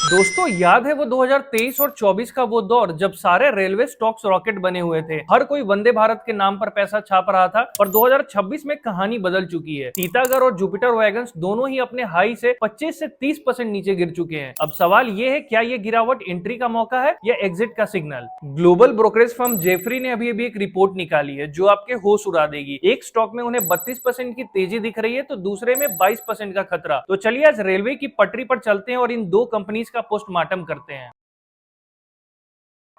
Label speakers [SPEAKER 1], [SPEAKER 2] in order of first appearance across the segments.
[SPEAKER 1] दोस्तों याद है वो 2023 और 24 का वो दौर जब सारे रेलवे स्टॉक्स रॉकेट बने हुए थे। हर कोई वंदे भारत के नाम पर पैसा छाप रहा था। और 2026 में कहानी बदल चुकी है। टीटागढ़ और जुपिटर वैगन्स दोनों ही अपने हाई से 25 से 30% नीचे गिर चुके हैं। अब सवाल ये है, क्या ये गिरावट एंट्री का मौका है या एग्जिट का signal? Global brokerage firm Jefferies ने अभी एक रिपोर्ट निकाली है जो आपके होश उड़ा देगी। एक स्टॉक में उन्हें 32% की तेजी दिख रही है तो दूसरे में 22% का खतरा। तो चलिए आज रेलवे की पटरी पर चलते हैं और इन दो कंपनीज का पोस्टमार्टम करते हैं।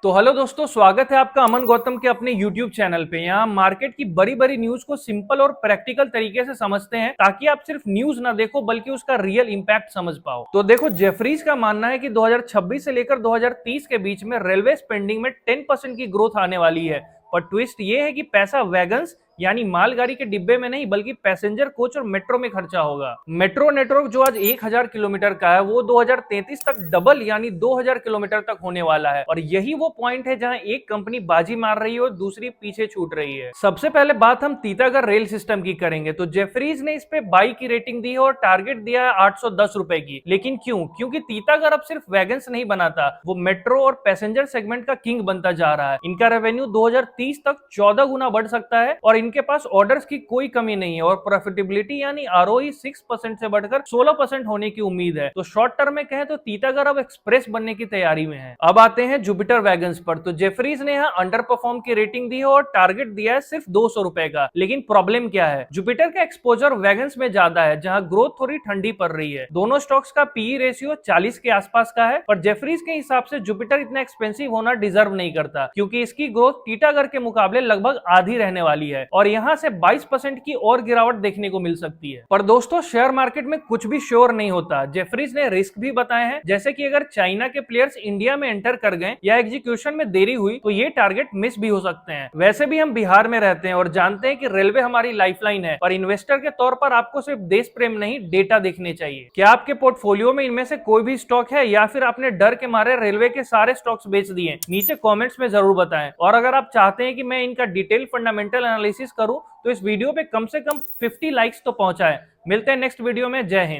[SPEAKER 1] तो हेलो दोस्तों, स्वागत है आपका अमन गौतम के अपने YouTube चैनल पे। यहाँ मार्केट की बड़ी बड़ी न्यूज को सिंपल और प्रैक्टिकल तरीके से समझते हैं ताकि आप सिर्फ न्यूज ना देखो बल्कि उसका रियल इंपैक्ट समझ पाओ। तो देखो, जेफरीज का मानना है कि 2026 से लेकर 2030 के बीच में रेलवे स्पेंडिंग में 10% की ग्रोथ आने वाली है। पर ट्विस्ट ये है कि पैसा वैगन्स यानी मालगाड़ी के डिब्बे में नहीं बल्कि पैसेंजर कोच और मेट्रो में खर्चा होगा। मेट्रो नेटवर्क जो आज 1000 किलोमीटर का है वो 2033 तक डबल यानी 2000 किलोमीटर तक होने वाला है। और यही वो पॉइंट है जहां एक कंपनी बाजी मार रही है और दूसरी पीछे छूट रही है। सबसे पहले बात हम तीतागढ़ रेल सिस्टम की करेंगे तो जेफरीज ने इस पे बाई की रेटिंग दी है और टारगेट दिया है 810 रुपए की। लेकिन क्यों? क्योंकि तीतागढ़ अब सिर्फ वैगन्स नहीं बनाता, वो मेट्रो और पैसेंजर सेगमेंट का किंग बनता जा रहा है। इनका रेवेन्यू 2030 तक 14 गुना बढ़ सकता है और इनके पास ऑर्डर्स की कोई कमी नहीं है। और प्रॉफिटेबिलिटी यानी आरओई 6% से बढ़कर 16% होने की उम्मीद है। तो शॉर्ट टर्म में कहें तो तीतागढ़ अब एक्सप्रेस बनने की तैयारी में है। अब आते हैं जुपिटर वैगन्स पर। तो जेफरीज ने यहाँ अंडर परफॉर्म की रेटिंग दी है और टारगेट दिया है सिर्फ 200 रुपए का। लेकिन प्रॉब्लम क्या है? जुपिटर का एक्सपोजर वैगन्स में ज्यादा है जहां ग्रोथ थोड़ी ठंडी पड़ रही है। दोनों स्टॉक्स का पीई रेशियो 40 के आसपास का है। पर जेफरीज के हिसाब से जुपिटर इतना एक्सपेंसिव होना डिजर्व नहीं करता क्योंकि इसकी ग्रोथ टीटागढ़ के मुकाबले लगभग आधी रहने वाली है और यहाँ से 22% की और गिरावट देखने को मिल सकती है। पर दोस्तों, शेयर मार्केट में कुछ भी श्योर नहीं होता। जेफरीज ने रिस्क भी बताए हैं, जैसे कि अगर चाइना के प्लेयर्स इंडिया में एंटर कर गए या एग्जीक्यूशन में देरी हुई तो ये टारगेट मिस भी हो सकते हैं। वैसे भी हम बिहार में रहते हैं और जानते हैं कि रेलवे हमारी लाइफलाइन है। पर इन्वेस्टर के तौर पर आपको सिर्फ देश प्रेम नहीं, डेटा देखने चाहिए। क्या आपके पोर्टफोलियो में इनमें से कोई भी स्टॉक है या फिर आपने डर के मारे रेलवे के सारे स्टॉक्स बेच दिए? नीचे कॉमेंट्स में जरूर बताएं। और अगर आप चाहते हैं कि मैं इनका डिटेल फंडामेंटल एनालिसिस करूं तो इस वीडियो पे कम से कम 50 लाइक्स तो पहुंचाएं। मिलते हैं नेक्स्ट वीडियो में। जय हिंद।